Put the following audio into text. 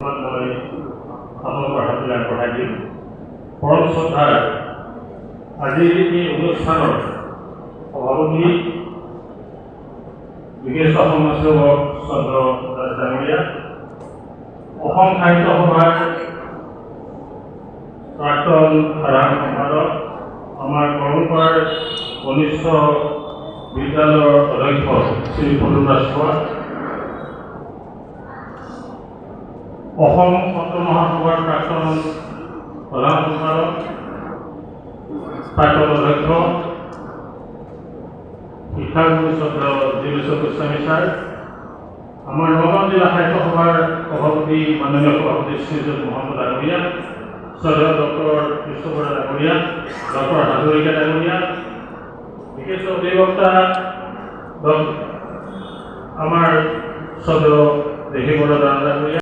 মই আপোনালোকৰ হাতলৈ আগবঢ়াই দিম। পৰম শ্ৰদ্ধাৰ আজিৰ এই অনুষ্ঠানৰ সভাপতি বিশেষ সমাজসেৱক চন্দ্ৰ দাস ডাঙৰীয়া, অসম সাহিত্য সভাৰ প্ৰাক্তন সাধাৰণ সম্পাদক, আমাৰ কৰ্মপাৰ কনিষ্ঠ বিদ্যালয়ৰ অধ্যক্ষ শ্ৰী পদুম ৰাজখোৱা, অসম সত্ৰ মহাসভাৰ প্ৰাক্তন প্ৰধান সম্পাদক, প্ৰাক্তন অধ্যক্ষ শিক্ষাগুৰু চন্দ্ৰ জীবেশ্বৰ গোস্বামী ছাৰ, আমাৰ নগাঁও জিলা সাহিত্য সভাৰ সভাপতি মাননীয় সভাপতি শ্ৰীযুত মহম্মদ ডাঙৰীয়া, শ্ৰদ্ধেয় ডক্টৰ কৃষ্ণবৰা ডাঙৰীয়া, ডক্টৰ হাজৰিকা ডাঙৰীয়া, বিশেষ অধিবক্তা আমাৰ শ্ৰদ্ধেয় দেশী বড়ো ডাঙৰীয়া।